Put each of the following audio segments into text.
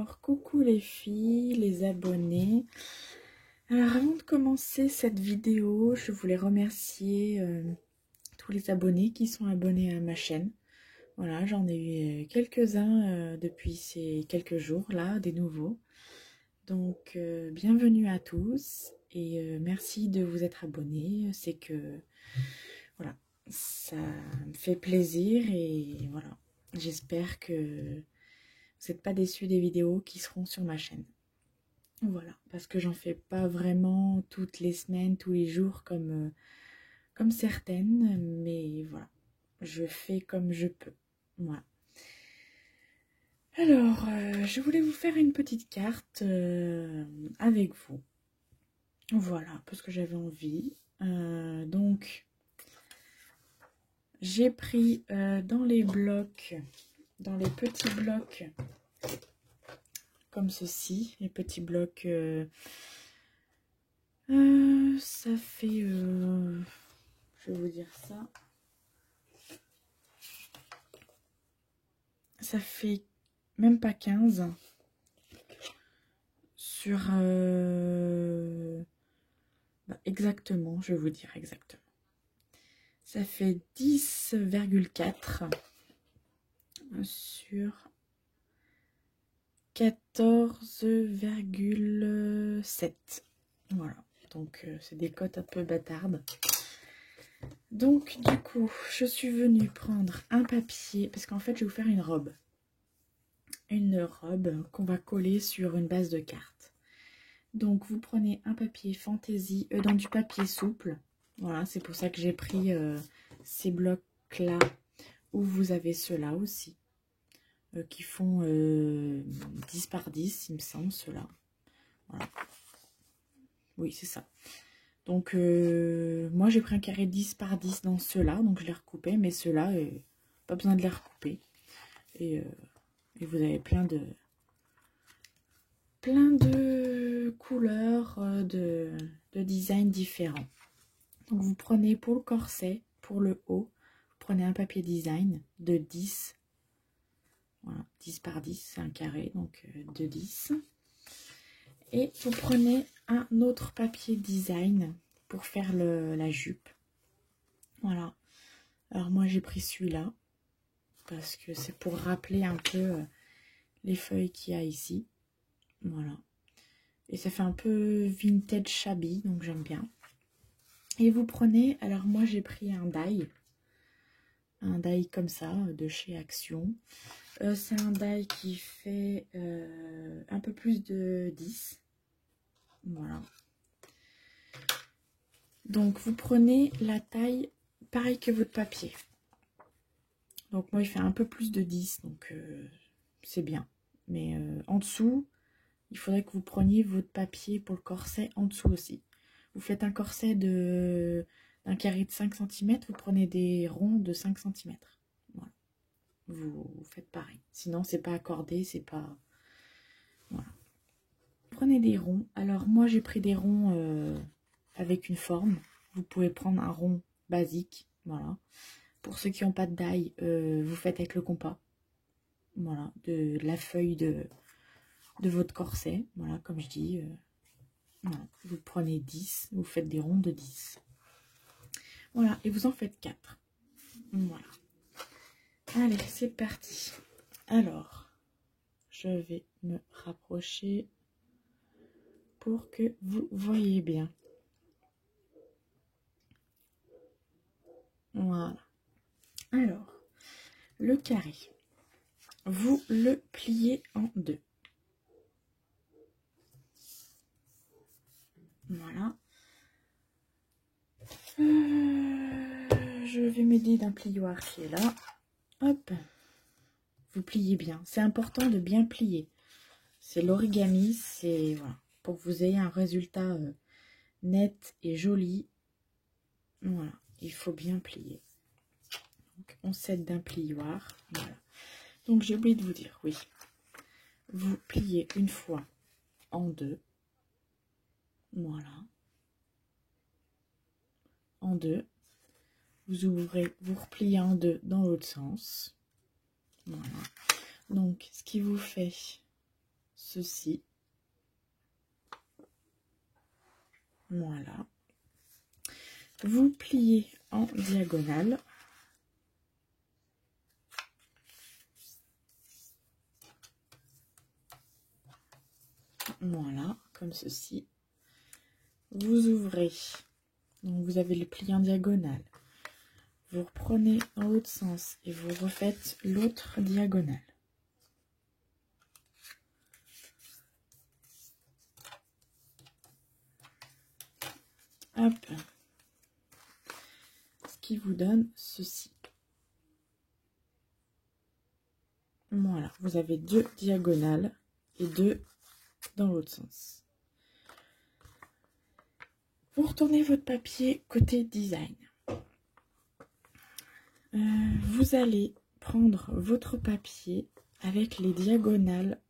Alors, coucou les filles, les abonnés. Alors, avant de commencer cette vidéo, je voulais remercier tous les abonnés qui sont abonnés à ma chaîne. Voilà, j'en ai eu quelques-uns depuis ces quelques jours-là, des nouveaux. Donc, bienvenue à tous et merci de vous être abonnés. C'est que, voilà, ça me fait plaisir et voilà, j'espère que vous n'êtes pas déçus des vidéos qui seront sur ma chaîne. Voilà, parce que j'en fais pas vraiment toutes les semaines, tous les jours comme certaines, mais voilà, je fais comme je peux. Voilà. Alors, je voulais vous faire une petite carte avec vous. Voilà, parce que j'avais envie. Donc, j'ai pris dans les blocs, dans les petits blocs, comme ceci, les petits blocs, ça fait, je vais vous dire ça, ça fait même pas 15 sur, exactement, je vais vous dire exactement, ça fait 10,4 sur 14,7. Voilà, donc c'est des cotes un peu bâtardes. Donc du coup, je suis venue prendre un papier, parce qu'en fait je vais vous faire une robe qu'on va coller sur une base de cartes. Donc vous prenez un papier fantaisie, dans du papier souple. Voilà, c'est pour ça que j'ai pris ces blocs là, où vous avez ceux-là aussi, qui font 10 par 10, il me semble, ceux-là. Voilà. Oui, c'est ça. Donc moi j'ai pris un carré 10 par 10 dans ceux-là, donc je les recoupé, mais ceux-là, pas besoin de les recouper. Et vous avez plein de couleurs, de designs différents. Donc vous prenez pour le corset, pour le haut, vous prenez un papier design de 10. Voilà, 10 par 10, c'est un carré, donc de 10. Et vous prenez un autre papier design pour faire la jupe. Voilà. Alors moi j'ai pris celui-là, parce que c'est pour rappeler un peu les feuilles qu'il y a ici. Voilà. Et ça fait un peu vintage shabby, donc j'aime bien. Et vous prenez, alors moi j'ai pris un die comme ça, de chez Action. C'est un die qui fait un peu plus de 10. Voilà. Donc vous prenez la taille pareil que votre papier. Donc moi il fait un peu plus de 10, donc c'est bien. Mais en dessous, il faudrait que vous preniez votre papier pour le corset en dessous aussi. Vous faites un corset d'un carré de 5 cm, vous prenez des ronds de 5 cm. Voilà. Vous faites pareil. Sinon, c'est pas accordé, c'est pas... Voilà. Prenez des ronds. Alors, moi, j'ai pris des ronds avec une forme. Vous pouvez prendre un rond basique. Voilà. Pour ceux qui n'ont pas de die, vous faites avec le compas. Voilà. De la feuille de votre corset. Voilà, comme je dis... Voilà. Vous prenez 10, vous faites des ronds de 10. Voilà, et vous en faites 4. Voilà. Allez, c'est parti. Alors, je vais me rapprocher pour que vous voyez bien. Voilà. Alors, le carré, vous le pliez en deux. Voilà. Je vais m'aider d'un plioir qui est là. Hop. Vous pliez bien. C'est important de bien plier. C'est l'origami, c'est voilà, pour que vous ayez un résultat net et joli. Voilà, il faut bien plier. Donc, on s'aide d'un plioir. Voilà. Donc, j'ai oublié de vous dire, oui. Vous pliez une fois en deux. Voilà. En deux. Vous ouvrez, vous repliez en deux dans l'autre sens. Voilà. Donc, ce qui vous fait ceci. Voilà. Vous pliez en diagonale. Voilà, comme ceci. Vous ouvrez. Donc vous avez le pli en diagonale. Vous reprenez dans l'autre sens et vous refaites l'autre diagonale. Hop. Ce qui vous donne ceci. Voilà, vous avez 2 diagonales et 2 dans l'autre sens. Vous retournez votre papier côté design. Vous allez prendre votre papier avec les diagonales,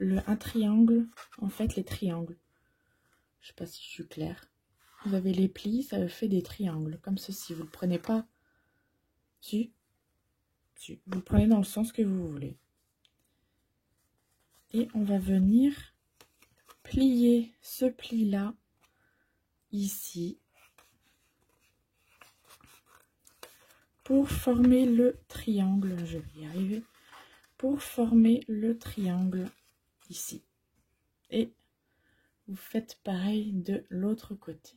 un triangle, en fait les triangles. Je sais pas si je suis claire. Vous avez les plis, ça fait des triangles, comme ceci. Vous ne le prenez pas. Si. Vous le prenez dans le sens que vous voulez. Et on va venir plier ce pli-là, ici, pour former le triangle. Je vais y arriver. Pour former le triangle ici. Et vous faites pareil de l'autre côté.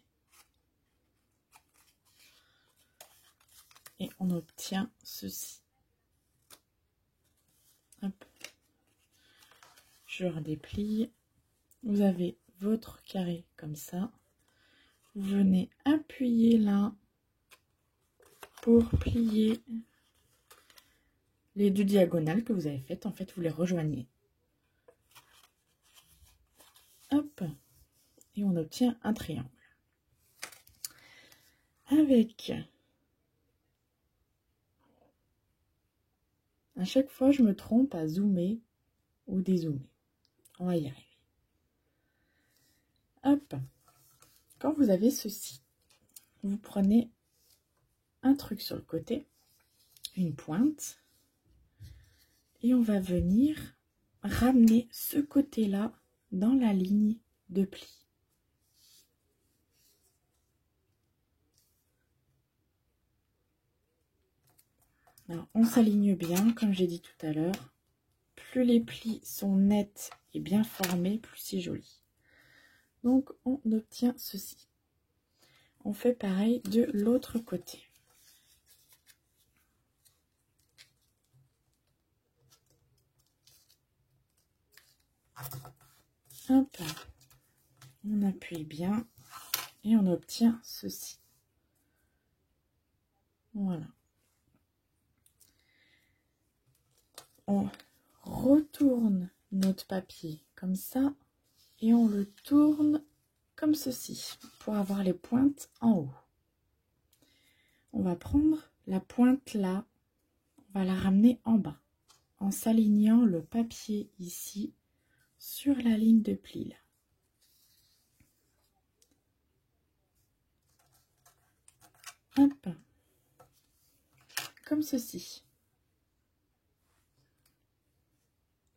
Et on obtient ceci. Hop. Je redéplie. Vous avez votre carré comme ça. Vous venez appuyer là pour plier les 2 diagonales que vous avez faites. En fait, vous les rejoignez. Hop. Et on obtient un triangle. Avec... À chaque fois, je me trompe à zoomer ou dézoomer. On va y arriver. Hop. Quand vous avez ceci, vous prenez un truc sur le côté, une pointe, et on va venir ramener ce côté-là dans la ligne de pli. Alors, on s'aligne bien, comme j'ai dit tout à l'heure. Plus les plis sont nets et bien formés, plus c'est joli. Donc, on obtient ceci. On fait pareil de l'autre côté. Hop, on appuie bien et on obtient ceci. Voilà. On retourne notre papier comme ça et on le tourne comme ceci pour avoir les pointes en haut. On va prendre la pointe là, on va la ramener en bas en s'alignant le papier ici sur la ligne de pli là. Hop, comme ceci.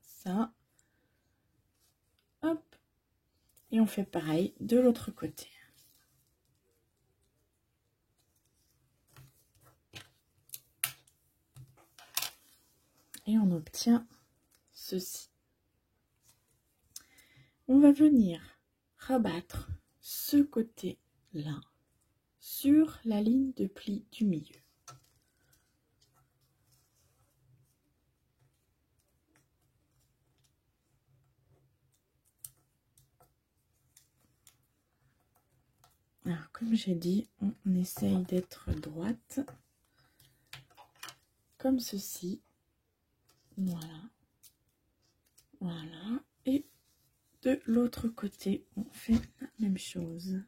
Ça, hop, et on fait pareil de l'autre côté. Et on obtient ceci. On va venir rabattre ce côté-là sur la ligne de pli du milieu. Alors, comme j'ai dit, on essaye d'être droite, comme ceci. Voilà. Voilà. Et de l'autre côté, on fait la même chose.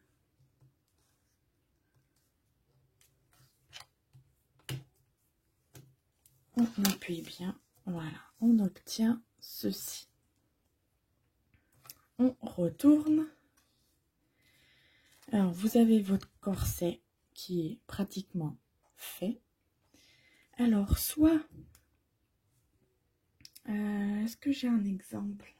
On appuie bien. Voilà. On obtient ceci. On retourne. Alors, vous avez votre corset qui est pratiquement fait. Alors, soit... est-ce que j'ai un exemple?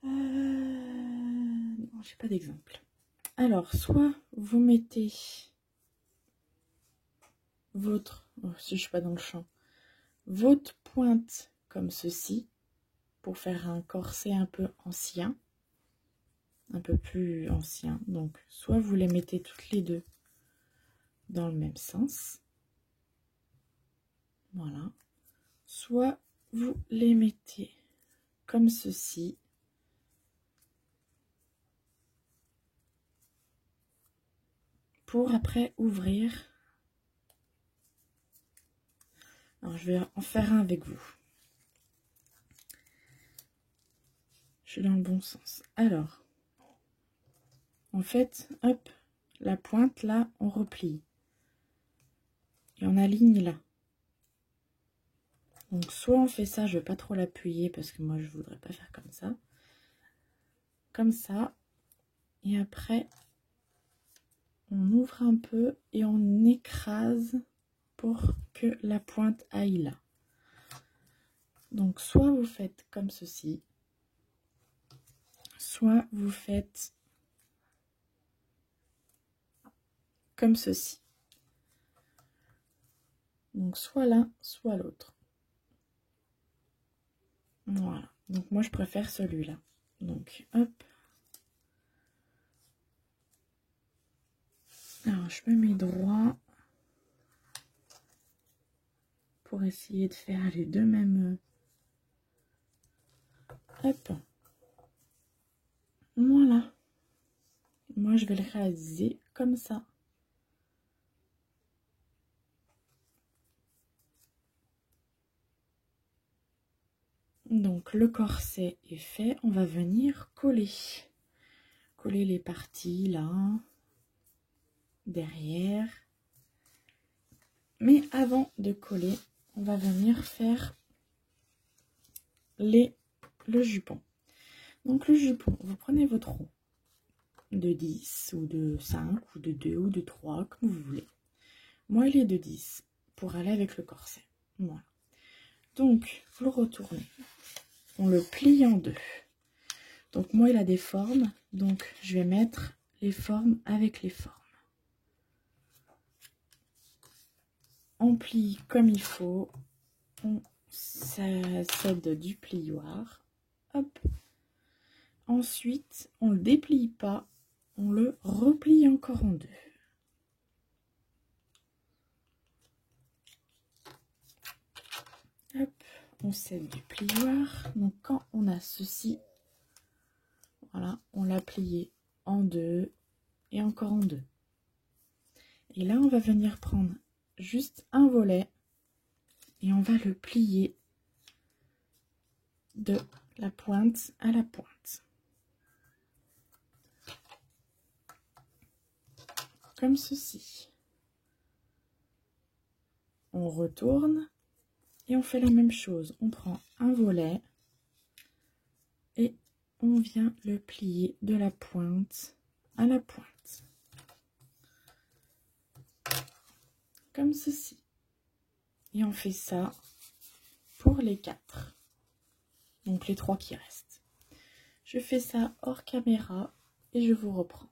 Non, j'ai pas d'exemple. Alors, soit vous mettez votre, si je suis pas dans le champ, votre pointe comme ceci pour faire un corset un peu ancien, un peu plus ancien. Donc, soit vous les mettez toutes les deux dans le même sens, voilà. Soit vous les mettez comme ceci. Pour après ouvrir. Alors, je vais en faire un avec vous. Je suis dans le bon sens. Alors, en fait, hop, la pointe là, on replie. Et on aligne là. Donc, soit on fait ça, je ne vais pas trop l'appuyer parce que moi, je ne voudrais pas faire comme ça. Comme ça. Et après, on ouvre un peu et on écrase pour que la pointe aille là. Donc, soit vous faites comme ceci, soit vous faites comme ceci. Donc, soit l'un, soit l'autre. Voilà. Donc, moi, je préfère celui-là. Donc, hop. Alors, je me mets droit pour essayer de faire les deux mêmes. Hop. Voilà. Moi, je vais le réaliser comme ça. Donc, le corset est fait. On va venir coller. Coller les parties là, derrière. Mais avant de coller, on va venir faire le jupon. Donc, le jupon, vous prenez votre rond de 10 ou de 5 ou de 2 ou de 3, comme vous voulez. Moi, il est de 10 pour aller avec le corset. Voilà. Donc, vous le retournez. On le plie en deux. Donc, moi, il a des formes. Donc, je vais mettre les formes avec les formes. On plie comme il faut. On s'aide du plioir. Hop. Ensuite, on ne le déplie pas. On le replie encore en deux. Hop. On s'aide du plioir. Donc, quand on a ceci, voilà, on l'a plié en deux et encore en deux. Et là, on va venir prendre juste un volet et on va le plier de la pointe à la pointe. Comme ceci. On retourne et on fait la même chose. On prend un volet et on vient le plier de la pointe à la pointe. Comme ceci. Et on fait ça pour les 4. Donc les 3 qui restent. Je fais ça hors caméra et je vous reprends.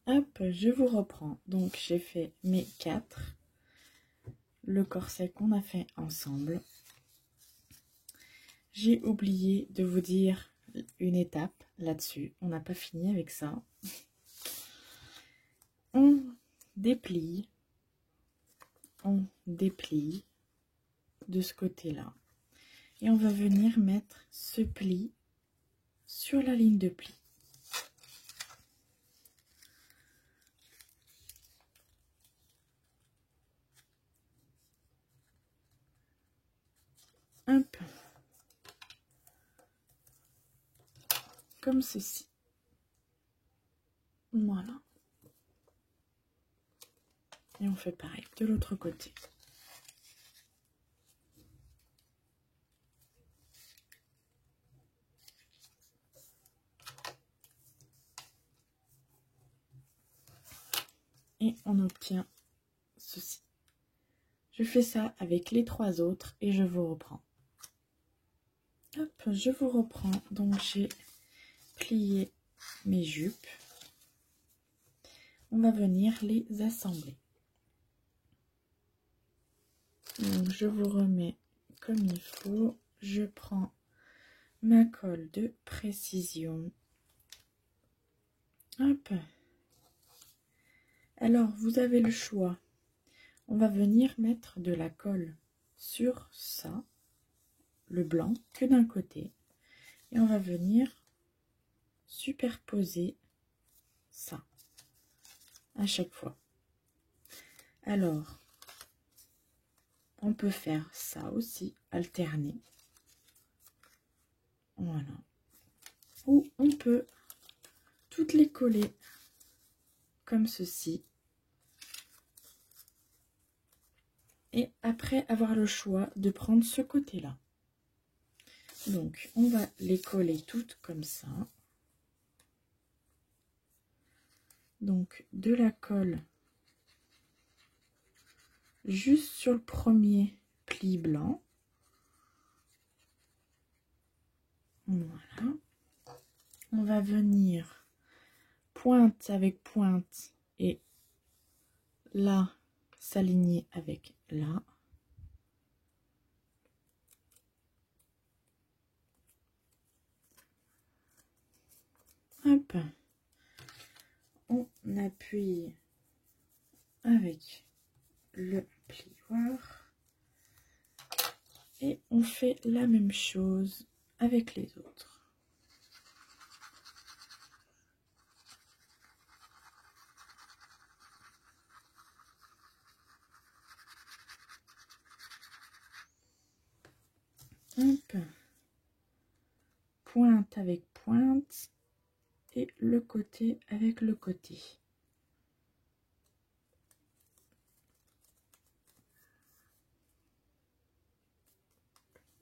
Hop, je vous reprends. Donc j'ai fait mes 4. Le corset qu'on a fait ensemble. J'ai oublié de vous dire une étape là-dessus. On n'a pas fini avec ça. On déplie de ce côté-là. Et on va venir mettre ce pli sur la ligne de pli. Hop. Comme ceci. Voilà. Et on fait pareil de l'autre côté. Et on obtient ceci. Je fais ça avec les 3 autres et je vous reprends. Hop, je vous reprends. Donc j'ai plié mes jupes. On va venir les assembler. Donc je vous remets comme il faut. Je prends ma colle de précision. Hop. Alors vous avez le choix. On va venir mettre de la colle sur ça, le blanc, que d'un côté. Et on va venir superposer ça à chaque fois. Alors, on peut faire ça aussi, alterner. Voilà. Ou on peut toutes les coller comme ceci. Et après avoir le choix de prendre ce côté-là. Donc, on va les coller toutes comme ça. Donc, de la colle juste sur le premier pli blanc. Voilà. On va venir pointe avec pointe et là, s'aligner avec là. Hop. On appuie avec le plioir et on fait la même chose avec les autres. Hop. Pointe avec pointe et le côté avec le côté.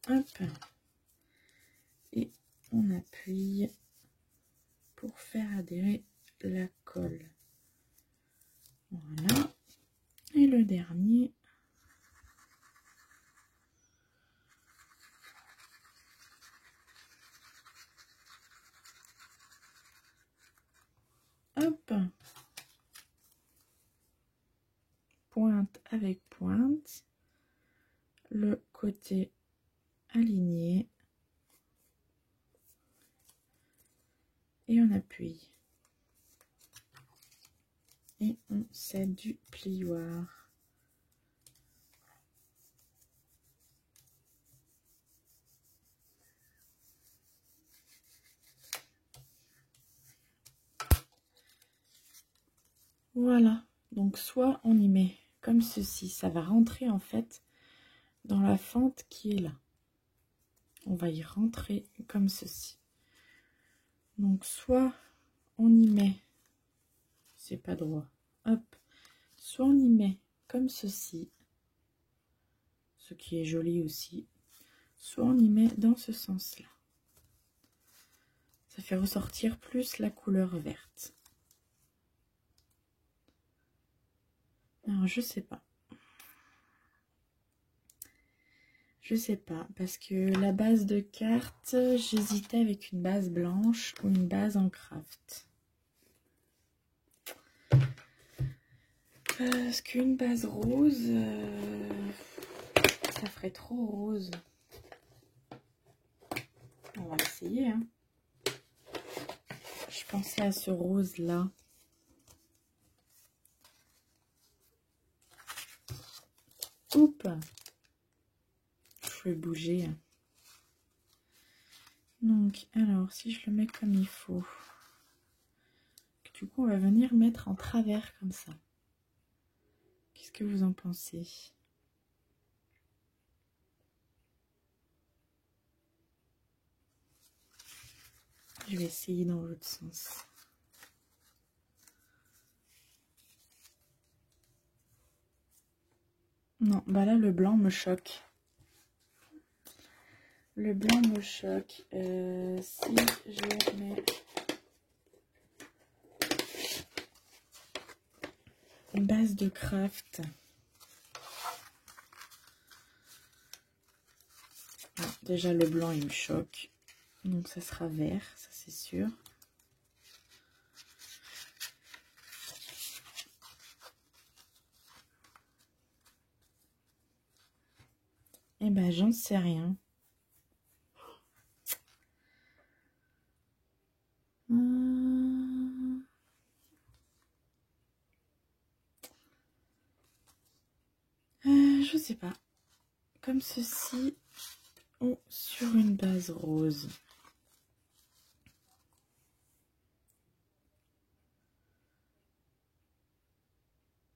Hop. Et on appuie pour faire adhérer la colle. Voilà. Et le dernier. Hop. Pointe avec pointe. Le côté aligné. Et on appuie. Et on cède du plioir. Voilà, donc soit on y met comme ceci, ça va rentrer en fait dans la fente qui est là. On va y rentrer comme ceci. Donc soit on y met, c'est pas droit, hop, soit on y met comme ceci, ce qui est joli aussi, soit on y met dans ce sens-là. Ça fait ressortir plus la couleur verte. Alors je sais pas. Je sais pas, parce que la base de carte, j'hésitais avec une base blanche ou une base en craft. Parce qu'une base rose, ça ferait trop rose. On va essayer, hein. Je pensais à ce rose là. Oups. Je vais bouger. Donc, alors, si je le mets comme il faut. Du coup, on va venir mettre en travers comme ça. Qu'est-ce que vous en pensez? Je vais essayer dans l'autre sens. Non, bah là, le blanc me choque. Le blanc me choque. Si je mets une base de craft. Ah, déjà le blanc il me choque. Donc ça sera vert, ça c'est sûr. Eh ben j'en sais rien. Je sais pas. Comme ceci ou sur une base rose.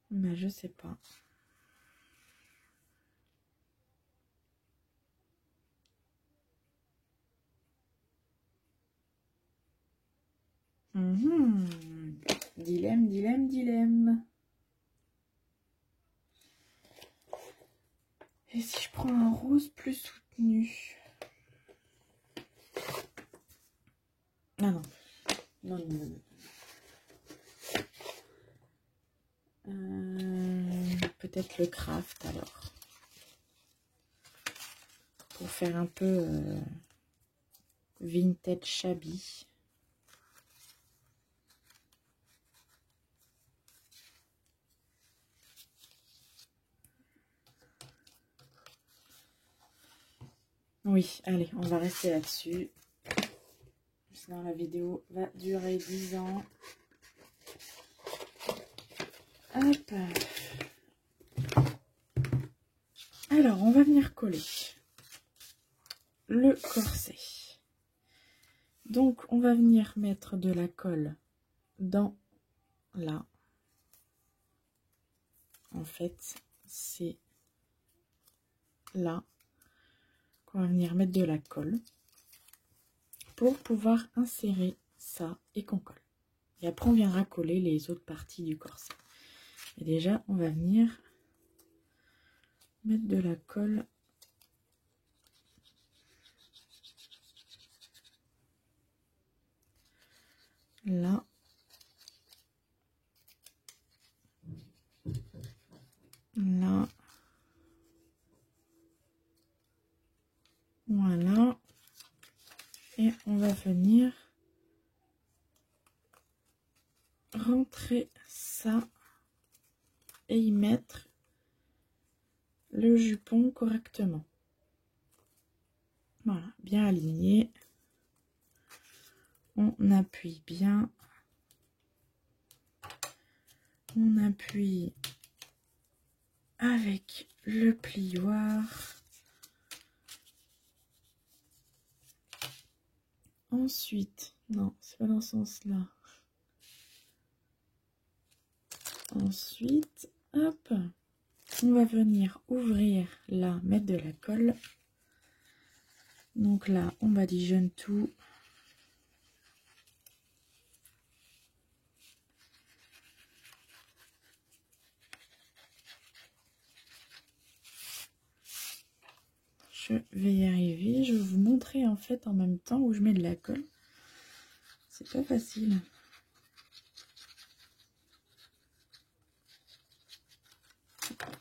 Ben je sais pas. Dilemme, dilemme, dilemme. Et si je prends un rose plus soutenu? Ah non. Non, non, non. Peut-être le craft alors. Pour faire un peu vintage shabby. Oui, allez, on va rester là-dessus. Sinon la vidéo va durer 10 ans. Hop. Alors, on va venir coller le corset. Donc, on va venir mettre de la colle dans là. En fait, c'est là qu'on va venir mettre de la colle pour pouvoir insérer ça et qu'on colle. Et après, on viendra coller les autres parties du corset. Et déjà, on va venir mettre de la colle là. Là. Voilà. Et on va venir rentrer ça et y mettre le jupon correctement. Voilà, bien aligné. On appuie bien. On appuie avec le plioir. Ensuite, non, c'est pas dans ce sens-là. Ensuite, hop, on va venir ouvrir là, mettre de la colle. Donc là, on badigeonne tout. Je vais y arriver. Je vais vous montrer en fait en même temps où je mets de la colle. C'est pas facile.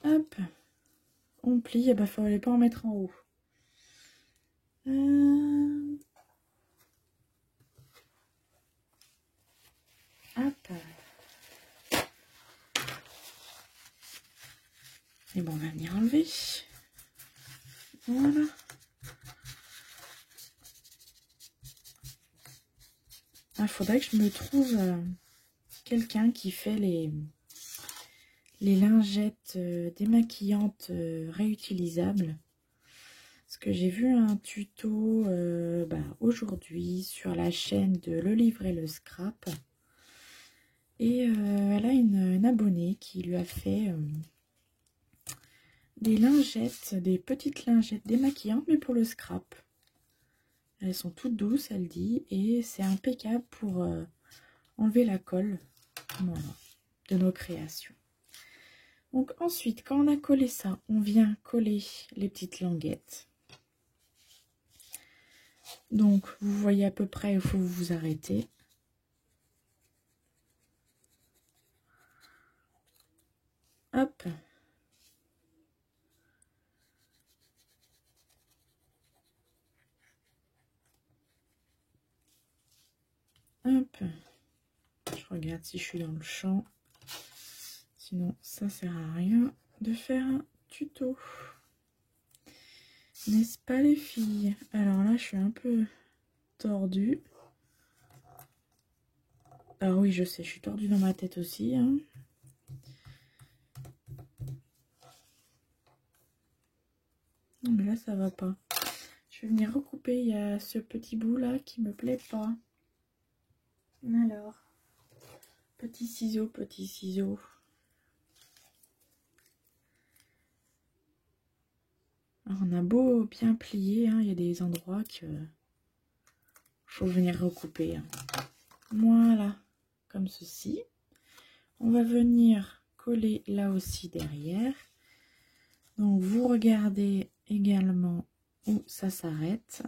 Hop, on plie. Et bah, fallait pas en mettre en haut. Hop. Et bon, on va venir enlever. Voilà. Il faudrait que je me trouve quelqu'un qui fait les lingettes démaquillantes réutilisables. Parce que j'ai vu un tuto aujourd'hui sur la chaîne de Le Livre et le Scrap. Et elle a une abonnée qui lui a fait des lingettes, des petites lingettes démaquillantes, mais pour le scrap. Elles sont toutes douces, elle dit, et c'est impeccable pour enlever la colle, voilà, de nos créations. Donc ensuite, quand on a collé ça, on vient coller les petites languettes. Donc vous voyez à peu près, il faut vous arrêter. Hop. Hop. Je regarde si je suis dans le champ. Sinon, ça sert à rien de faire un tuto. N'est-ce pas les filles? Alors là, je suis un peu tordue. Ah oui, je sais, je suis tordue dans ma tête aussi. Hein. Non, mais là, ça va pas. Je vais venir recouper. Il y a ce petit bout là qui me plaît pas. Alors, petit ciseau, petit ciseau. Alors, on a beau bien plier, hein, il y a des endroits que faut venir recouper. Hein. Voilà, comme ceci. On va venir coller là aussi derrière. Donc, vous regardez également où ça s'arrête.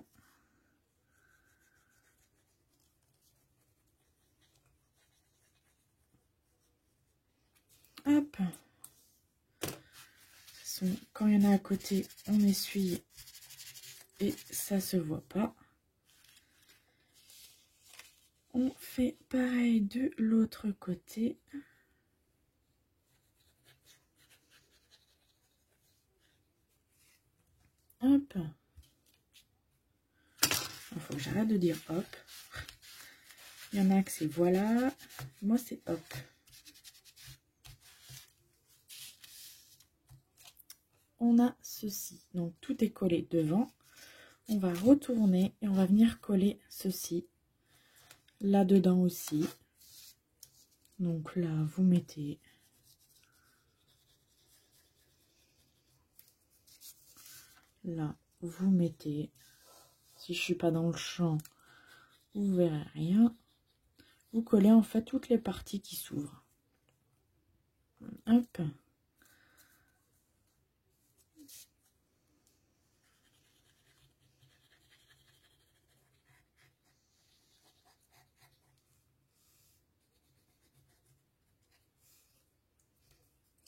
Hop. Quand il y en a à côté, on essuie et ça se voit pas. On fait pareil de l'autre côté. Hop. Il faut que j'arrête de dire hop. Il y en a que c'est voilà. Moi, c'est hop. On a ceci. Donc, tout est collé devant. On va retourner et on va venir coller ceci. Là-dedans aussi. Donc là, vous mettez... Là, vous mettez... Si je suis pas dans le champ, vous verrez rien. Vous collez en fait toutes les parties qui s'ouvrent. Hop.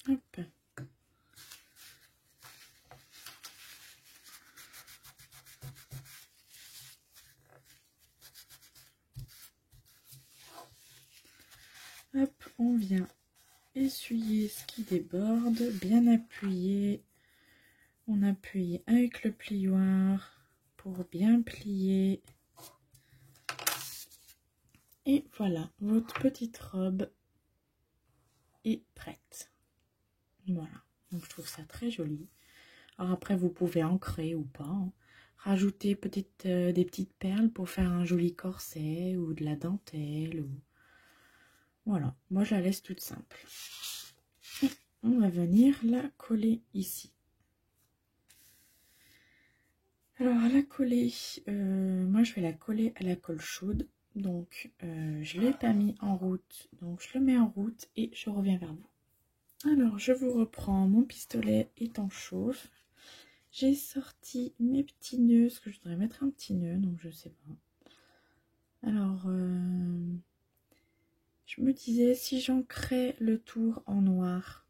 Hop. Hop, on vient essuyer ce qui déborde, bien appuyer. On appuie avec le plioir pour bien plier. Et voilà, votre petite robe est prête. Voilà, donc je trouve ça très joli. Alors après, vous pouvez ancrer ou pas. Hein. Rajouter peut-être des petites perles pour faire un joli corset ou de la dentelle. Ou... Voilà, moi je la laisse toute simple. Et on va venir la coller ici. Alors à la coller, moi je vais la coller à la colle chaude. Donc je ne l'ai pas mis en route, donc je le mets en route et je reviens vers vous. Alors je vous reprends, mon pistolet étant chauffe. J'ai sorti mes petits nœuds, parce que je voudrais mettre un petit nœud, donc je sais pas. Alors je me disais si j'ancrais le tour en noir.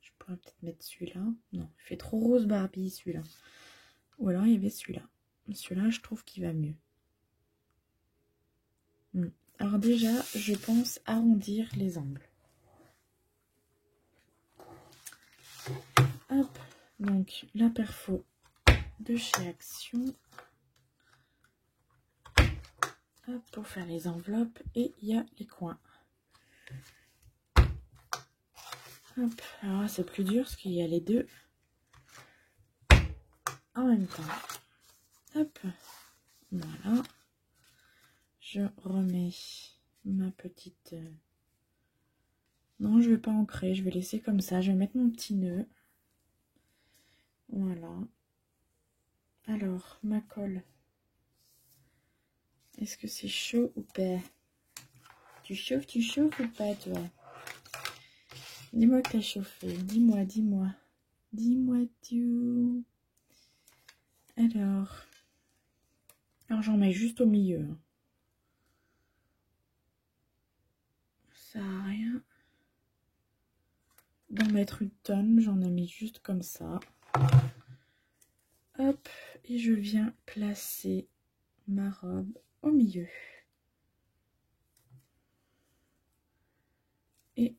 Je pourrais peut-être mettre celui-là. Non, il fait trop rose Barbie celui-là. Ou alors il y avait celui-là. Celui-là je trouve qu'il va mieux. Alors déjà, je pense arrondir les angles. Hop, donc la perfo de chez Action. Hop, pour faire les enveloppes et il y a les coins. Hop, alors c'est plus dur parce qu'il y a les deux en même temps. Hop, voilà. Je remets ma petite... Non, je vais pas ancrer, je vais laisser comme ça. Je vais mettre mon petit nœud. Voilà. Alors, ma colle. Est-ce que c'est chaud ou pas? Tu chauffes ou pas, toi? Dis-moi que t'as chauffé. Dis-moi, dis-moi. Dis-moi tout. Alors j'en mets juste au milieu. Ça sert à rien d'en mettre une tonne. J'en ai mis juste comme ça. Hop, et je viens placer ma robe au milieu. Et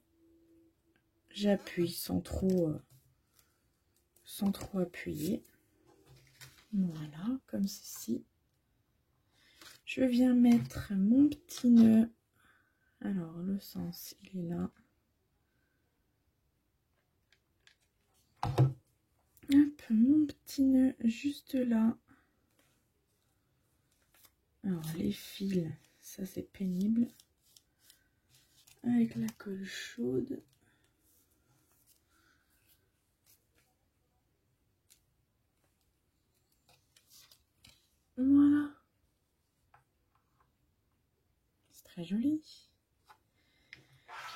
j'appuie sans trop appuyer. Voilà, comme ceci. Je viens mettre mon petit nœud. Alors, le sens, il est là. Hop, mon petit nœud juste là. Alors, les fils, ça c'est pénible. Avec la colle chaude. Voilà. C'est très joli.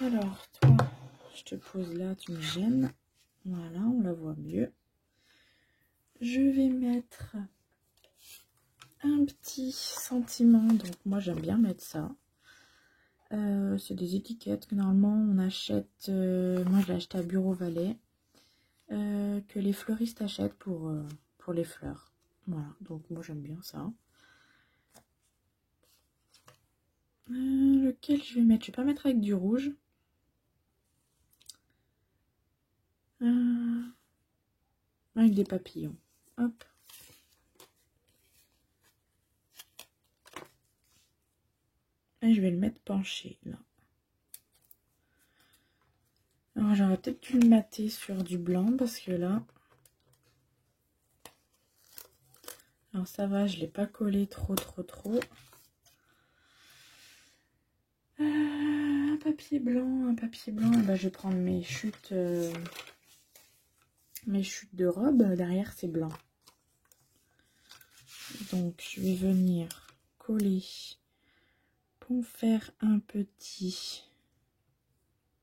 Alors, toi, je te pose là, tu me gênes. Voilà, on la voit mieux. Je vais mettre un petit sentiment. Donc, moi, j'aime bien mettre ça. C'est des étiquettes que normalement, on achète. Moi, je l'ai acheté à Bureau Valais. Que les fleuristes achètent pour les fleurs. Voilà, donc moi, j'aime bien ça. Lequel je vais mettre? Je vais pas mettre avec du rouge. Avec des papillons. Hop. Et je vais le mettre penché là. Alors j'aurais peut-être dû le mater sur du blanc parce que là. Alors ça va, je l'ai pas collé trop. Un papier blanc. Et ben, je vais prendre mes chutes de robe. Derrière c'est blanc. Donc je vais venir coller pour faire un petit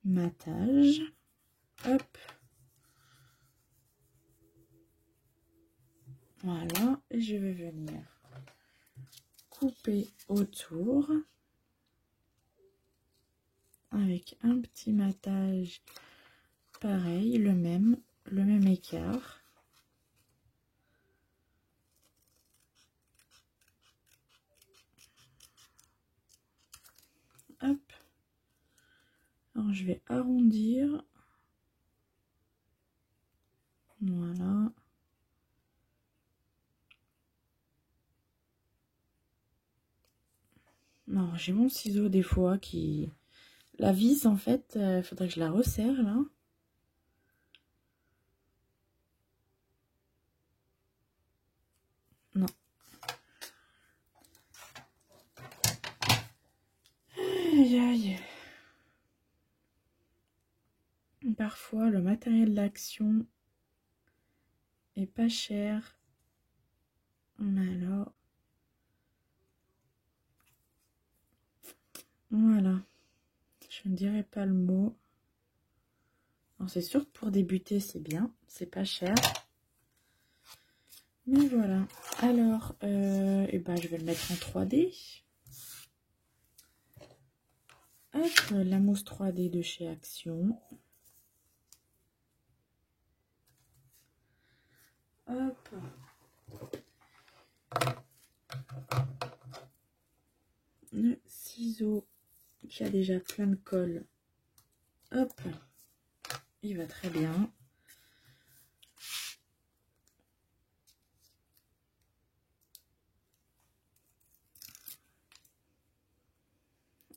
matage. Hop. Voilà. Et je vais venir couper autour. Avec un petit matage. Pareil, le même écart. Hop. Alors je vais arrondir. Voilà. Alors j'ai mon ciseau des fois qui... La vis en fait, il faudrait que je la resserre là. Non. Aïe aïe. Parfois le matériel d'action est pas cher. Mais alors... Voilà. Je ne dirais pas le mot. Alors c'est sûr que pour débuter c'est bien. C'est pas cher. Mais voilà. Alors, et ben, je vais le mettre en 3D. Hop, la mousse 3D de chez Action. Hop. Le ciseau qui a déjà plein de colle. Hop. Il va très bien.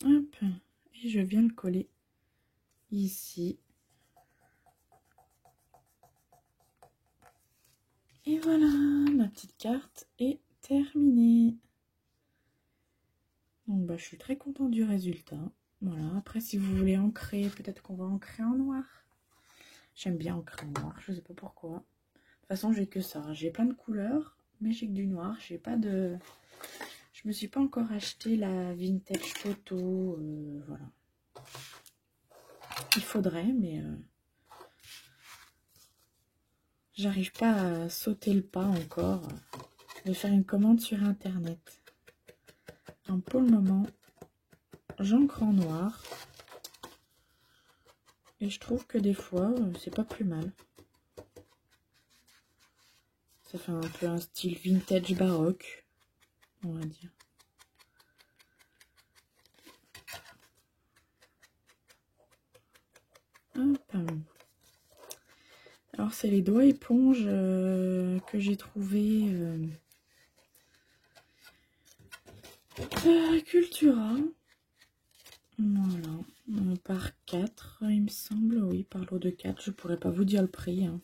Hop. Et je viens le coller ici. Et voilà, ma petite carte est terminée. Donc bah, je suis très contente du résultat. Voilà, après si vous voulez ancrer, peut-être qu'on va ancrer en noir. J'aime bien ancrer en noir, je sais pas pourquoi. De toute façon, j'ai que ça. J'ai plein de couleurs, mais j'ai que du noir. J'ai pas de... Je me suis pas encore acheté la vintage photo. Voilà. Il faudrait, mais... j'arrive pas à sauter le pas encore. Je vais faire une commande sur internet. Donc pour le moment, j'encre en noir. Et je trouve que des fois, c'est pas plus mal. Ça fait un peu un style vintage baroque, on va dire. Hop. Alors c'est les doigts éponges que j'ai trouvé Cultura. Voilà, par 4 il me semble, oui, par lot de 4, je pourrais pas vous dire le prix. Hein.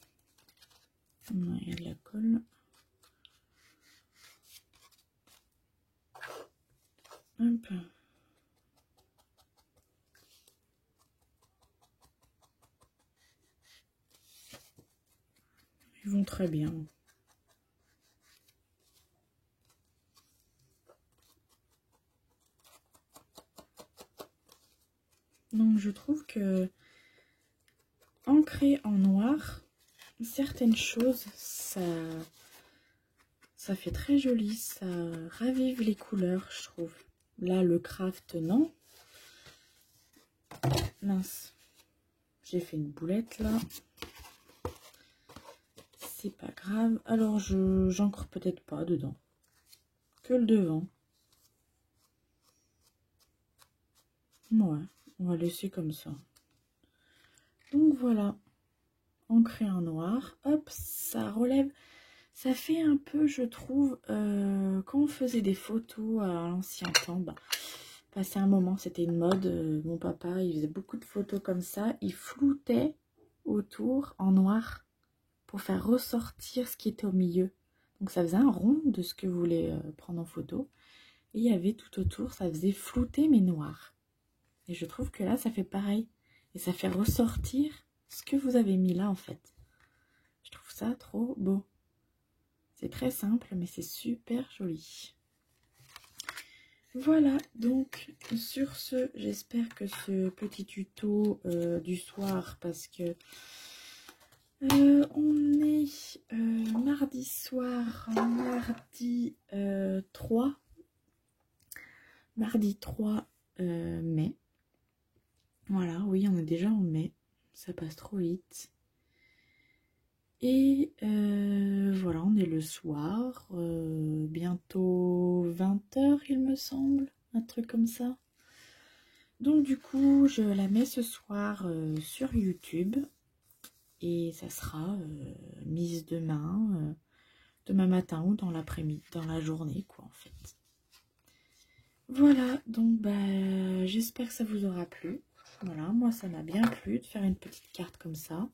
Il y a de la colle. Hop. Ils vont très bien. Donc je trouve que ancrer en noir, certaines choses, ça fait très joli, ça ravive les couleurs, je trouve. Là, le craft, non. Mince, j'ai fait une boulette là. C'est pas grave. Alors, j'encre peut-être pas dedans. Que le devant. Ouais, on va laisser comme ça. Donc voilà. Ancré en noir. Hop, ça relève. Ça fait un peu, je trouve, quand on faisait des photos à l'ancien temps, passé un moment, c'était une mode. Mon papa, il faisait beaucoup de photos comme ça. Il floutait autour en noir pour faire ressortir ce qui était au milieu. Donc ça faisait un rond de ce que vous voulez prendre en photo. Et il y avait tout autour, ça faisait flouter mais noir. Et je trouve que là, ça fait pareil. Et ça fait ressortir ce que vous avez mis là en fait. Je trouve ça trop beau. C'est très simple, mais c'est super joli. Voilà, donc sur ce, j'espère que ce petit tuto du soir, parce que on est mardi soir, mardi 3 mai. Voilà, oui, on est déjà en mai, ça passe trop vite. Et voilà, on est le soir, bientôt 20h il me semble, un truc comme ça. Donc du coup, je la mets ce soir sur YouTube et ça sera mise demain, demain matin ou dans l'après-midi, dans la journée quoi en fait. Voilà, donc j'espère que ça vous aura plu. Voilà, moi ça m'a bien plu de faire une petite carte comme ça.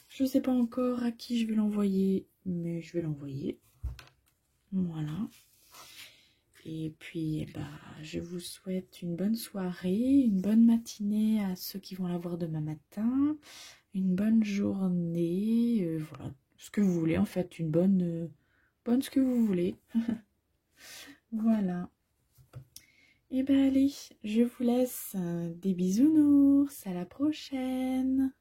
Je ne sais pas encore à qui je vais l'envoyer, mais je vais l'envoyer. Voilà. Et puis, je vous souhaite une bonne soirée, une bonne matinée à ceux qui vont la voir demain matin, une bonne journée, voilà, ce que vous voulez en fait, une bonne ce que vous voulez. Voilà. Et allez, je vous laisse des bisounours, à la prochaine.